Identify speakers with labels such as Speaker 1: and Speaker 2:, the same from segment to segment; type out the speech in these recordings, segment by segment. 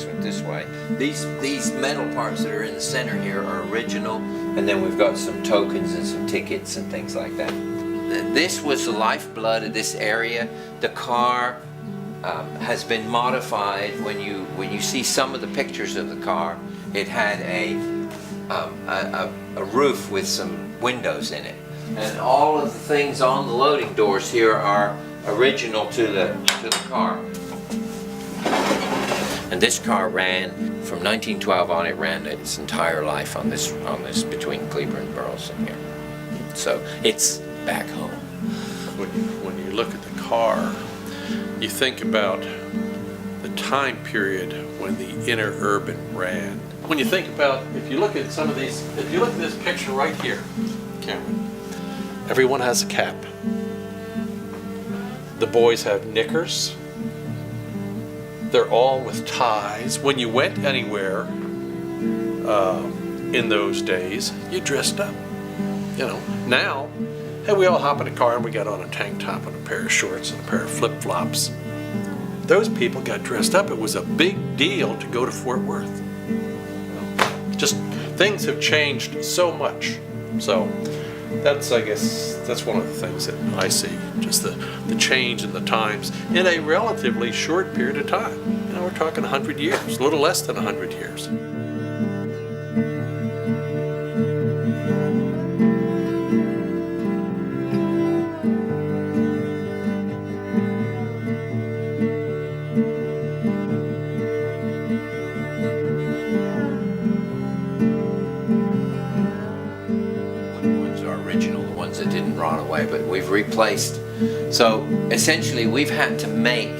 Speaker 1: next one this way. These metal parts that are in the center here are original, and then we've got some tokens and some tickets and things like that. This was the lifeblood of this area. The car has been modified. When you see some of the pictures of the car, it had a roof with some windows in it, and all of the things on the loading doors here are original to the car. And this car ran from 1912 on. It ran its entire life on this between Cleveland and Burleson here. So it's back home.
Speaker 2: When you look at the car, you think about the time period when the Interurban ran. When you think about, if you look at some of these, if you look at this picture right here, Cameron, everyone has a cap. The boys have knickers. They're all with ties. When you went anywhere in those days, you dressed up. You know, now, hey, we all hop in a car and we got on a tank top and a pair of shorts and a pair of flip-flops. Those people got dressed up. It was a big deal to go to Fort Worth. You know, just things have changed so much. So that's, I guess, that's one of the things that I see, just the change in the times in a relatively short period of time. You know, we're talking 100 years, a little less than 100 years.
Speaker 1: That didn't rot away, but we've replaced. So essentially we've had to make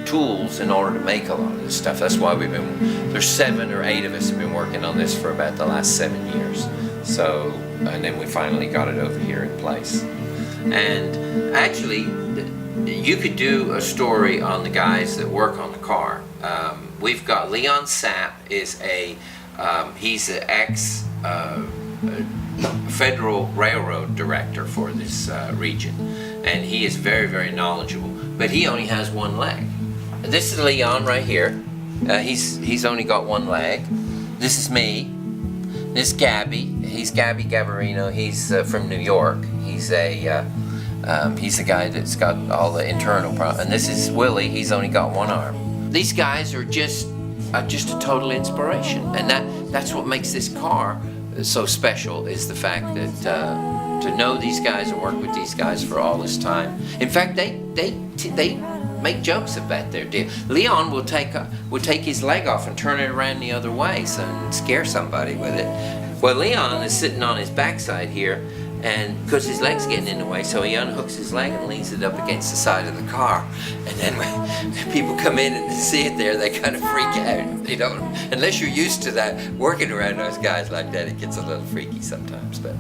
Speaker 1: tools in order to make a lot of this stuff. That's why there's 7 or 8 of us have been working on this for about the last 7 years. So, and then we finally got it over here in place. And actually, you could do a story on the guys that work on the car. We've got Leon Sapp is he's an ex Federal Railroad director for this region, and he is very, very knowledgeable, but he only has one leg. This is Leon right here. He's only got one leg. This is me. This is Gabby. He's Gabby Gabarino. He's from New York. He's a guy that's got all the internal problems. And this is Willie. He's only got one arm. These guys are just a total inspiration, and that's what makes this car so special, is the fact that to know these guys and work with these guys for all this time. In fact, they make jokes about their deal. Leon will take his leg off and turn it around the other way and scare somebody with it. Well, Leon is sitting on his backside here, and because his leg's getting in the way, so he unhooks his leg and leans it up against the side of the car. And then when people come in and see it there, they kind of freak out. They don't, unless you're used to that, working around those guys like that, it gets a little freaky sometimes. But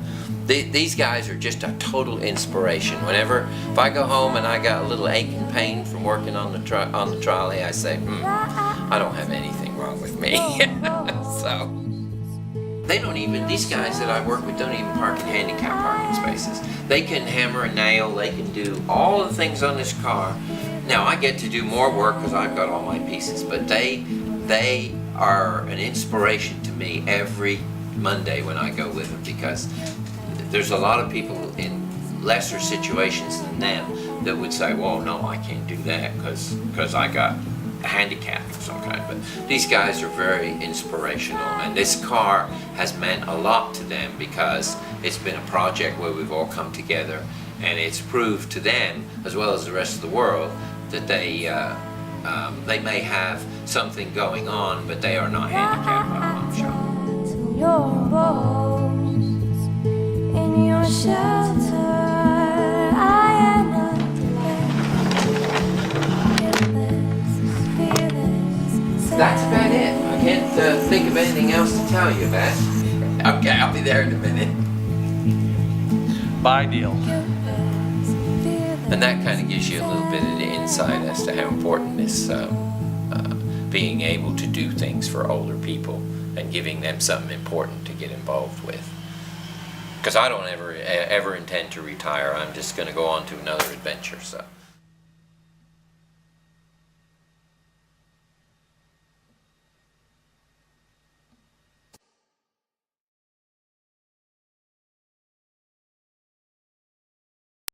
Speaker 1: these guys are just a total inspiration. If I go home and I got a little ache and pain from working on the trolley, I say, I don't have anything wrong with me. So. These guys that I work with don't even park in handicap parking spaces. They can hammer a nail, they can do all the things on this car. Now I get to do more work because I've got all my pieces, but they are an inspiration to me every Monday when I go with them, because there's a lot of people in lesser situations than them that would say, well, no, I can't do that because I got a handicap of some kind. But these guys are very inspirational, and this car has meant a lot to them because it's been a project where we've all come together, and it's proved to them as well as the rest of the world that they may have something going on, but they are not handicapped by one shot. Your bones in your shelter, I am not That's about it. I can't think of anything else to tell you about. Okay, I'll be there in a minute.
Speaker 2: Bye, deal.
Speaker 1: And that kind of gives you a little bit of the insight as to how important this being able to do things for older people and giving them something important to get involved with. Because I don't ever intend to retire. I'm just going to go on to another adventure. So.